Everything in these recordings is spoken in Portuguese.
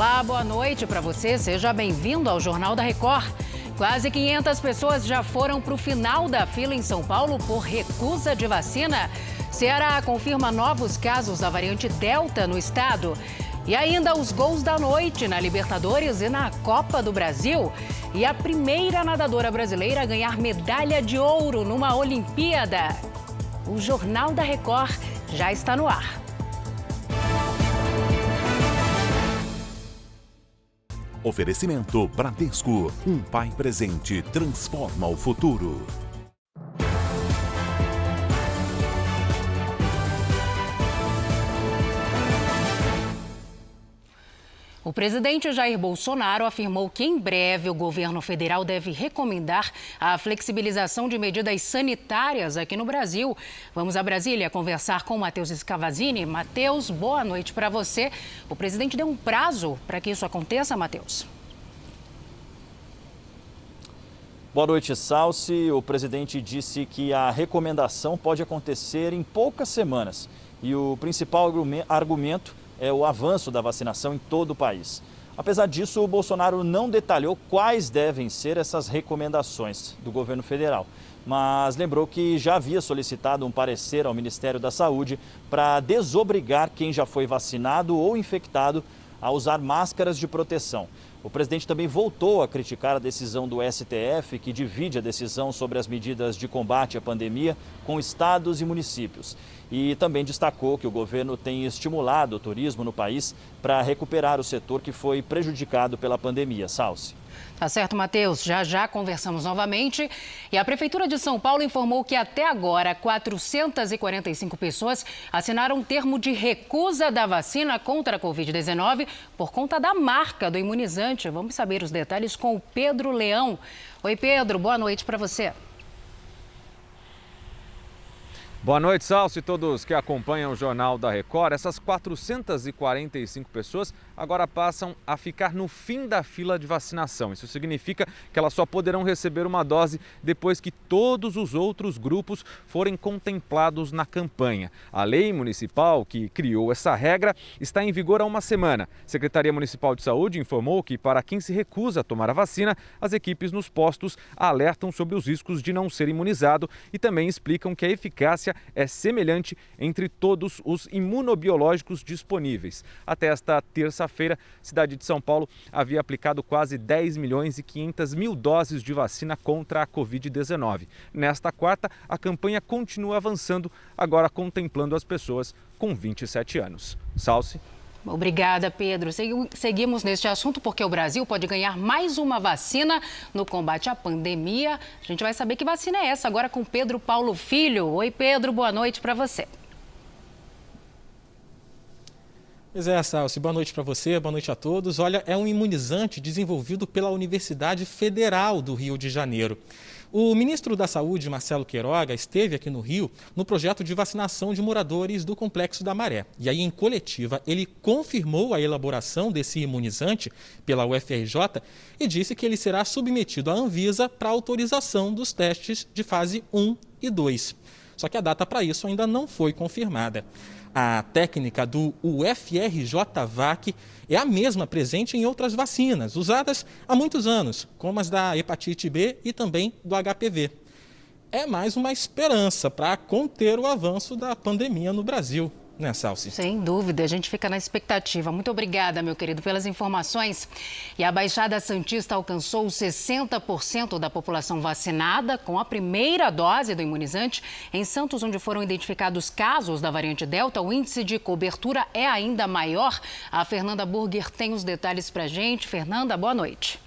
Olá, boa noite para você. Seja bem-vindo ao Jornal da Record. Quase 500 pessoas já foram para o final da fila em São Paulo por recusa de vacina. Ceará confirma novos casos da variante Delta no estado. E ainda os gols da noite na Libertadores e na Copa do Brasil. E a primeira nadadora brasileira a ganhar medalha de ouro numa Olimpíada. O Jornal da Record já está no ar. Oferecimento Bradesco. Um pai presente transforma o futuro. O presidente Jair Bolsonaro afirmou que em breve o governo federal deve recomendar a flexibilização de medidas sanitárias aqui no Brasil. Vamos a Brasília conversar com Matheus Scavazini. Matheus, boa noite para você. O presidente deu um prazo para que isso aconteça, Matheus? Boa noite, Salsi. O presidente disse que a recomendação pode acontecer em poucas semanas. E o principal argumento é o avanço da vacinação em todo o país. Apesar disso, o Bolsonaro não detalhou quais devem ser essas recomendações do governo federal, mas lembrou que já havia solicitado um parecer ao Ministério da Saúde para desobrigar quem já foi vacinado ou infectado a usar máscaras de proteção. O presidente também voltou a criticar a decisão do STF, que divide a decisão sobre as medidas de combate à pandemia com estados e municípios. E também destacou que o governo tem estimulado o turismo no país para recuperar o setor que foi prejudicado pela pandemia. Salsi. Tá certo, Matheus. Já conversamos novamente. E a Prefeitura de São Paulo informou que até agora 445 pessoas assinaram um termo de recusa da vacina contra a Covid-19 por conta da marca do imunizante. Vamos saber os detalhes com o Pedro Leão. Oi, Pedro. Boa noite para você. Boa noite, Salso, e todos que acompanham o Jornal da Record. Essas 445 pessoas agora passam a ficar no fim da fila de vacinação. Isso significa que elas só poderão receber uma dose depois que todos os outros grupos forem contemplados na campanha. A lei municipal que criou essa regra está em vigor há uma semana. A Secretaria Municipal de Saúde informou que para quem se recusa a tomar a vacina, as equipes nos postos alertam sobre os riscos de não ser imunizado e também explicam que a eficácia é semelhante entre todos os imunobiológicos disponíveis. Até esta terça-feira, a cidade de São Paulo havia aplicado quase 10 milhões e 500 mil doses de vacina contra a Covid-19. Nesta quarta, a campanha continua avançando, agora contemplando as pessoas com 27 anos. Salsi. Obrigada, Pedro. Seguimos neste assunto porque o Brasil pode ganhar mais uma vacina no combate à pandemia. A gente vai saber que vacina é essa agora com Pedro Paulo Filho. Oi, Pedro, boa noite para você. Pois é, Salsi, boa noite para você, boa noite a todos. Olha, é um imunizante desenvolvido pela Universidade Federal do Rio de Janeiro. O ministro da Saúde, Marcelo Queiroga, esteve aqui no Rio no projeto de vacinação de moradores do Complexo da Maré. E aí, em coletiva, ele confirmou a elaboração desse imunizante pela UFRJ e disse que ele será submetido à Anvisa para autorização dos testes de fase 1 e 2. Só que a data para isso ainda não foi confirmada. A técnica do UFRJ-VAC é a mesma presente em outras vacinas, usadas há muitos anos, como as da hepatite B e também do HPV. É mais uma esperança para conter o avanço da pandemia no Brasil, né, Salsi? Sem dúvida, a gente fica na expectativa. Muito obrigada, meu querido, pelas informações. E a Baixada Santista alcançou 60% da população vacinada com a primeira dose do imunizante. Em Santos, onde foram identificados casos da variante Delta, o índice de cobertura é ainda maior. A Fernanda Burger tem os detalhes para a gente. Fernanda, boa noite.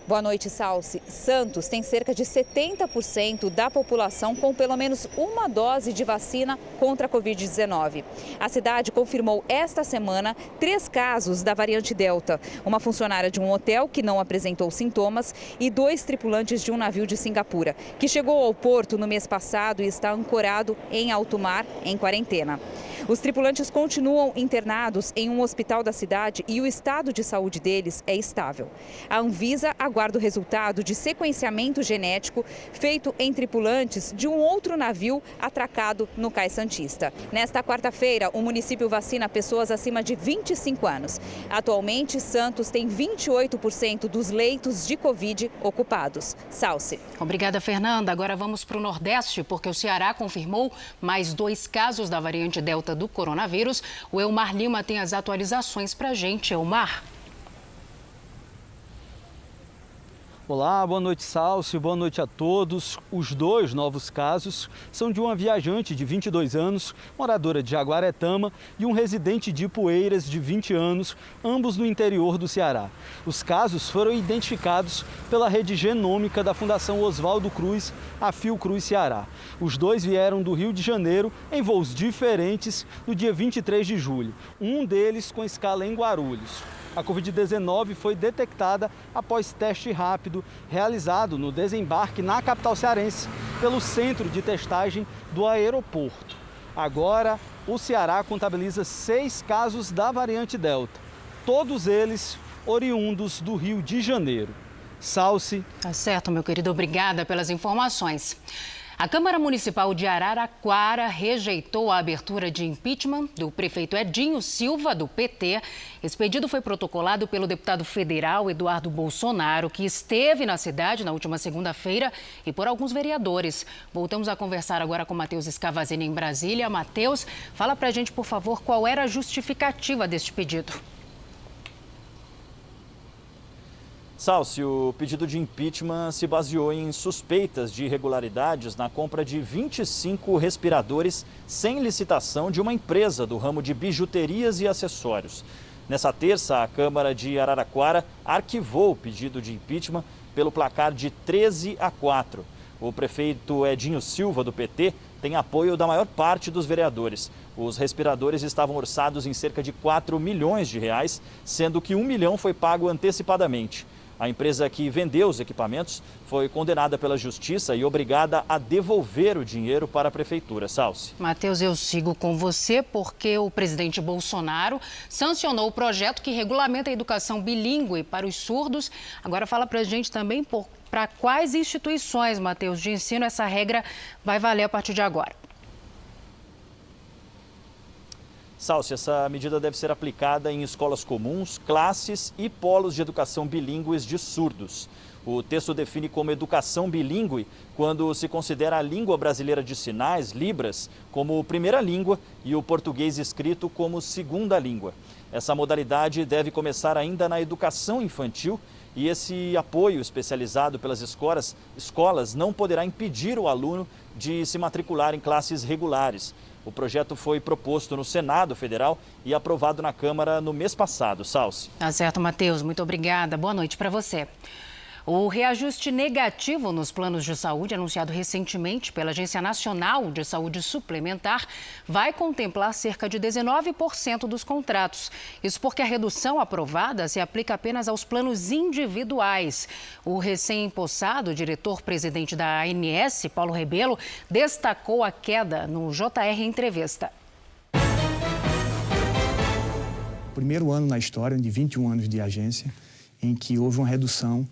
Boa noite, Salsi. Santos tem cerca de 70% da população com pelo menos uma dose de vacina contra a Covid-19. A cidade confirmou esta semana 3 casos da variante Delta. Uma funcionária de um hotel que não apresentou sintomas e 2 tripulantes de um navio de Singapura, que chegou ao porto no mês passado e está ancorado em alto mar, em quarentena. Os tripulantes continuam internados em um hospital da cidade e o estado de saúde deles é estável. A Anvisa aguarda o resultado de sequenciamento genético feito em tripulantes de um outro navio atracado no Cais Santista. Nesta quarta-feira, o município vacina pessoas acima de 25 anos. Atualmente, Santos tem 28% dos leitos de Covid ocupados. Salce. Obrigada, Fernanda. Agora vamos para o Nordeste, porque o Ceará confirmou mais 2 casos da variante Delta do coronavírus. O Elmar Lima tem as atualizações para a gente. Elmar. Olá, boa noite, Salcio, boa noite a todos. Os 2 novos casos são de uma viajante de 22 anos, moradora de Jaguaretama, e um residente de Ipueiras de 20 anos, ambos no interior do Ceará. Os casos foram identificados pela rede genômica da Fundação Oswaldo Cruz, a Fiocruz Ceará. Os 2 vieram do Rio de Janeiro em voos diferentes no dia 23 de julho, um deles com escala em Guarulhos. A Covid-19 foi detectada após teste rápido realizado no desembarque na capital cearense pelo Centro de Testagem do Aeroporto. Agora, o Ceará contabiliza 6 casos da variante Delta, todos eles oriundos do Rio de Janeiro. Salce. Tá certo, meu querido. Obrigada pelas informações. A Câmara Municipal de Araraquara rejeitou a abertura de impeachment do prefeito Edinho Silva, do PT. Esse pedido foi protocolado pelo deputado federal Eduardo Bolsonaro, que esteve na cidade na última segunda-feira, e por alguns vereadores. Voltamos a conversar agora com Matheus Escavazini em Brasília. Matheus, fala pra gente, por favor, qual era a justificativa deste pedido. Salce, o pedido de impeachment se baseou em suspeitas de irregularidades na compra de 25 respiradores sem licitação de uma empresa do ramo de bijuterias e acessórios. Nessa terça, a Câmara de Araraquara arquivou o pedido de impeachment pelo placar de 13-4. O prefeito Edinho Silva, do PT, tem apoio da maior parte dos vereadores. Os respiradores estavam orçados em cerca de 4 milhões de reais, sendo que 1 milhão foi pago antecipadamente. A empresa que vendeu os equipamentos foi condenada pela Justiça e obrigada a devolver o dinheiro para a Prefeitura. Salce. Matheus, eu sigo com você porque o presidente Bolsonaro sancionou o projeto que regulamenta a educação bilíngue para os surdos. Agora fala para a gente também para quais instituições, Matheus, de ensino essa regra vai valer a partir de agora. Salce, essa medida deve ser aplicada em escolas comuns, classes e polos de educação bilíngues de surdos. O texto define como educação bilíngue quando se considera a língua brasileira de sinais, Libras, como primeira língua e o português escrito como segunda língua. Essa modalidade deve começar ainda na educação infantil e esse apoio especializado pelas escolas não poderá impedir o aluno de se matricular em classes regulares. O projeto foi proposto no Senado Federal e aprovado na Câmara no mês passado. Salce. Tá certo, Matheus. Muito obrigada. Boa noite para você. O reajuste negativo nos planos de saúde, anunciado recentemente pela Agência Nacional de Saúde Suplementar, vai contemplar cerca de 19% dos contratos. Isso porque a redução aprovada se aplica apenas aos planos individuais. O recém-impossado diretor-presidente da ANS, Paulo Rebelo, destacou a queda no JR Entrevista. Primeiro ano na história, de 21 anos de agência, em que houve uma redução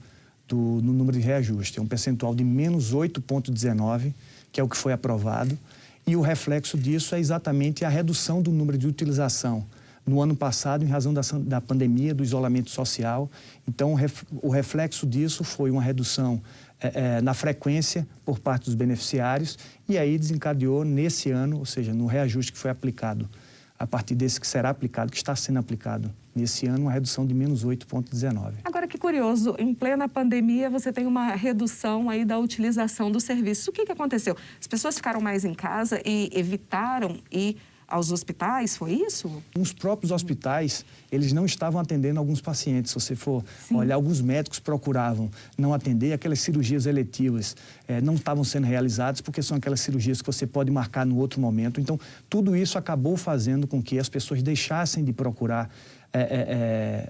no número de reajuste. É um percentual de menos 8,19, que é o que foi aprovado. E o reflexo disso é exatamente a redução do número de utilização no ano passado, em razão da pandemia, do isolamento social. Então, o reflexo disso foi uma redução na frequência por parte dos beneficiários e aí desencadeou nesse ano, ou seja, no reajuste que foi aplicado, a partir desse que será aplicado, que está sendo aplicado nesse ano, uma redução de menos 8,19. Agora, que curioso, em plena pandemia você tem uma redução aí da utilização dos serviços. O que aconteceu? As pessoas ficaram mais em casa e evitaram ir aos hospitais, foi isso? Os próprios hospitais, eles não estavam atendendo alguns pacientes. Se você for olhar, alguns médicos procuravam não atender, aquelas cirurgias eletivas não estavam sendo realizadas, porque são aquelas cirurgias que você pode marcar no outro momento. Então, tudo isso acabou fazendo com que as pessoas deixassem de procurar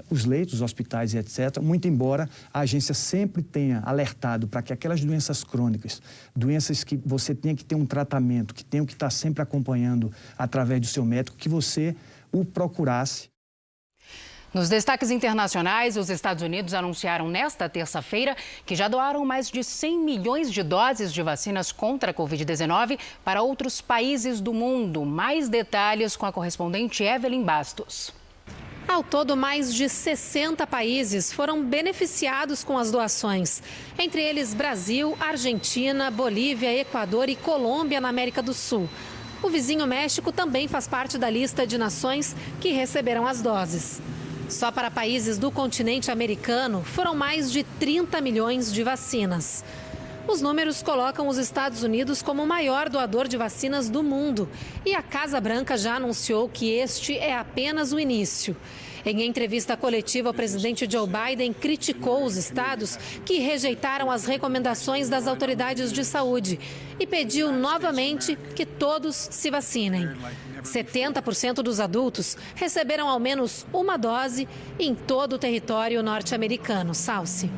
os leitos, os hospitais e etc., muito embora a agência sempre tenha alertado para que aquelas doenças crônicas, doenças que você tenha que ter um tratamento, que tenha que estar sempre acompanhando através do seu médico, que você o procurasse. Nos destaques internacionais, os Estados Unidos anunciaram nesta terça-feira que já doaram mais de 100 milhões de doses de vacinas contra a Covid-19 para outros países do mundo. Mais detalhes com a correspondente Evelyn Bastos. Ao todo, mais de 60 países foram beneficiados com as doações. Entre eles, Brasil, Argentina, Bolívia, Equador e Colômbia, na América do Sul. O vizinho México também faz parte da lista de nações que receberam as doses. Só para países do continente americano, foram mais de 30 milhões de vacinas. Os números colocam os Estados Unidos como o maior doador de vacinas do mundo. E a Casa Branca já anunciou que este é apenas o início. Em entrevista coletiva, o presidente Joe Biden criticou os estados que rejeitaram as recomendações das autoridades de saúde e pediu novamente que todos se vacinem. 70% dos adultos receberam ao menos uma dose em todo o território norte-americano. Salce.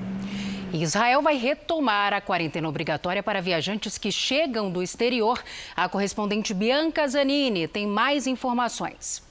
Israel vai retomar a quarentena obrigatória para viajantes que chegam do exterior. A correspondente Bianca Zanini tem mais informações.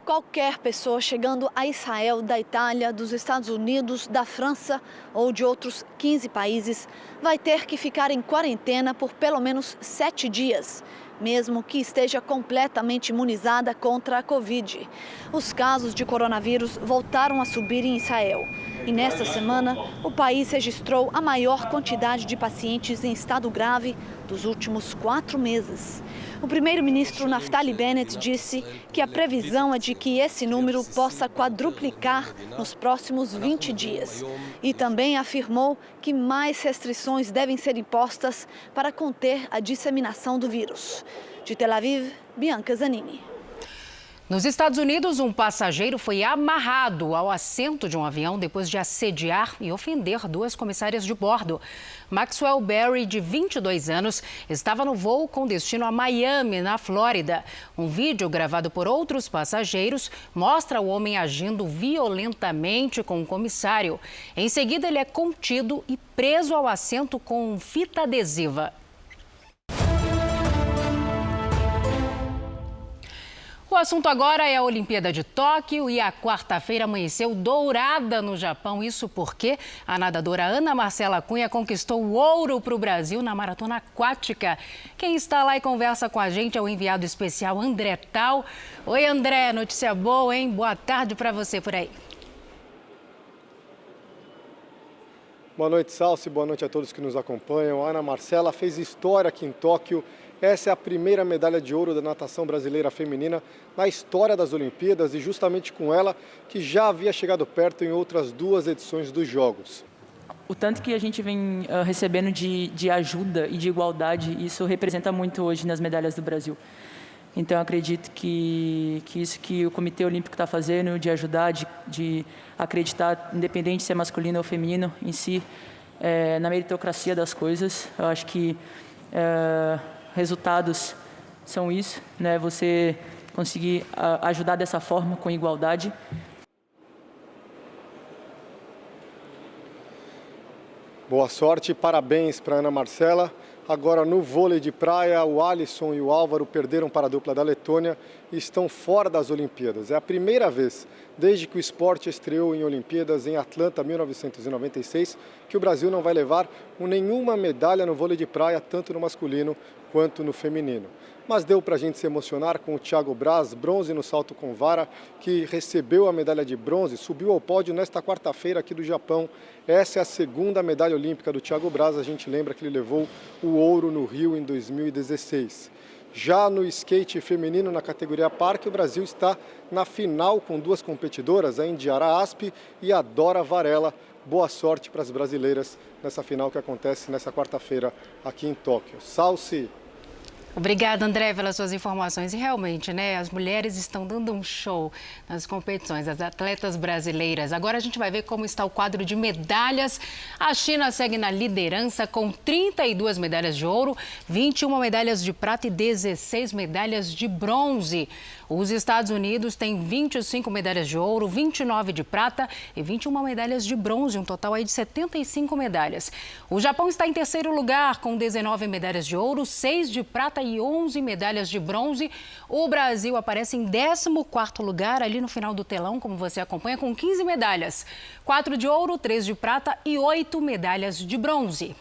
Qualquer pessoa chegando a Israel da Itália, dos Estados Unidos, da França ou de outros 15 países vai ter que ficar em quarentena por pelo menos 7 dias, mesmo que esteja completamente imunizada contra a Covid. Os casos de coronavírus voltaram a subir em Israel. E nesta semana, o país registrou a maior quantidade de pacientes em estado grave dos últimos 4 meses. O primeiro-ministro Naftali Bennett disse que a previsão é de que esse número possa quadruplicar nos próximos 20 dias. E também afirmou que mais restrições devem ser impostas para conter a disseminação do vírus. De Tel Aviv, Bianca Zanini. Nos Estados Unidos, um passageiro foi amarrado ao assento de um avião depois de assediar e ofender 2 comissárias de bordo. Maxwell Berry, de 22 anos, estava no voo com destino a Miami, na Flórida. Um vídeo gravado por outros passageiros mostra o homem agindo violentamente com o comissário. Em seguida, ele é contido e preso ao assento com fita adesiva. O assunto agora é a Olimpíada de Tóquio e a quarta-feira amanheceu dourada no Japão. Isso porque a nadadora Ana Marcela Cunha conquistou o ouro para o Brasil na maratona aquática. Quem está lá e conversa com a gente é o enviado especial André Tal. Oi, André, notícia boa, hein? Boa tarde para você por aí. Boa noite, Salsi. Boa noite a todos que nos acompanham. A Ana Marcela fez história aqui em Tóquio. Essa é a primeira medalha de ouro da natação brasileira feminina na história das Olimpíadas e justamente com ela que já havia chegado perto em outras 2 edições dos Jogos. O tanto que a gente vem recebendo de ajuda e de igualdade, isso representa muito hoje nas medalhas do Brasil. Então, eu acredito que isso que o Comitê Olímpico está fazendo, de ajudar, de acreditar, independente se é masculino ou feminino, em si, na meritocracia das coisas, eu acho que resultados são isso, né? Você conseguir ajudar dessa forma, com igualdade. Boa sorte e parabéns para Ana Marcela. Agora no vôlei de praia, o Alisson e o Álvaro perderam para a dupla da Letônia e estão fora das Olimpíadas. É a primeira vez desde que o esporte estreou em Olimpíadas em Atlanta, 1996, que o Brasil não vai levar nenhuma medalha no vôlei de praia, tanto no masculino quanto no feminino. Mas deu para a gente se emocionar com o Thiago Braz, bronze no salto com vara, que recebeu a medalha de bronze, subiu ao pódio nesta quarta-feira aqui do Japão. Essa é a segunda medalha olímpica do Thiago Braz, a gente lembra que ele levou o ouro no Rio em 2016. Já no skate feminino na categoria parque, o Brasil está na final com 2 competidoras, a Indiara Aspe e a Dora Varela. Boa sorte para as brasileiras nessa final que acontece nessa quarta-feira aqui em Tóquio. Salsi! Obrigada, André, pelas suas informações. E realmente, né, as mulheres estão dando um show nas competições, as atletas brasileiras. Agora a gente vai ver como está o quadro de medalhas. A China segue na liderança com 32 medalhas de ouro, 21 medalhas de prata e 16 medalhas de bronze. Os Estados Unidos têm 25 medalhas de ouro, 29 de prata e 21 medalhas de bronze, um total aí de 75 medalhas. O Japão está em terceiro lugar com 19 medalhas de ouro, 6 de prata e 11 medalhas de bronze. O Brasil aparece em 14º lugar, ali no final do telão, como você acompanha, com 15 medalhas. 4 de ouro, 3 de prata e 8 medalhas de bronze.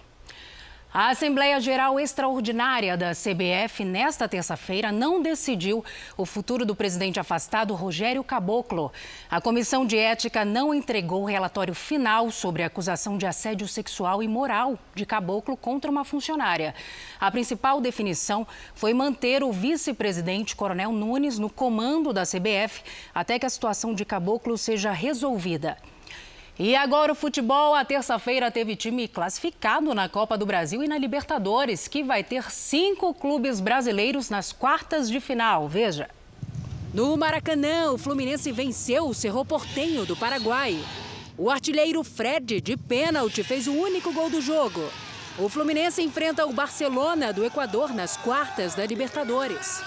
A Assembleia Geral Extraordinária da CBF, nesta terça-feira, não decidiu o futuro do presidente afastado Rogério Caboclo. A Comissão de Ética não entregou o relatório final sobre a acusação de assédio sexual e moral de Caboclo contra uma funcionária. A principal definição foi manter o vice-presidente Coronel Nunes no comando da CBF até que a situação de Caboclo seja resolvida. E agora o futebol, a terça-feira teve time classificado na Copa do Brasil e na Libertadores, que vai ter 5 clubes brasileiros nas quartas de final. Veja. No Maracanã, o Fluminense venceu o Cerro Porteño do Paraguai. O artilheiro Fred, de pênalti, fez o único gol do jogo. O Fluminense enfrenta o Barcelona do Equador nas quartas da Libertadores.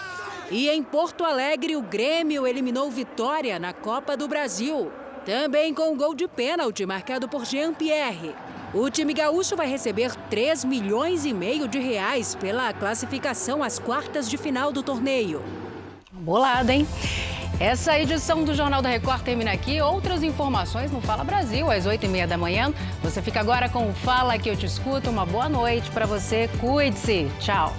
E em Porto Alegre, o Grêmio eliminou Vitória na Copa do Brasil. Também com um gol de pênalti marcado por Jean-Pierre. O time gaúcho vai receber 3,5 milhões de reais pela classificação às quartas de final do torneio. Bolada, hein? Essa edição do Jornal da Record termina aqui. Outras informações no Fala Brasil, às 8h30 da manhã. Você fica agora com o Fala que eu te escuto. Uma boa noite para você. Cuide-se. Tchau.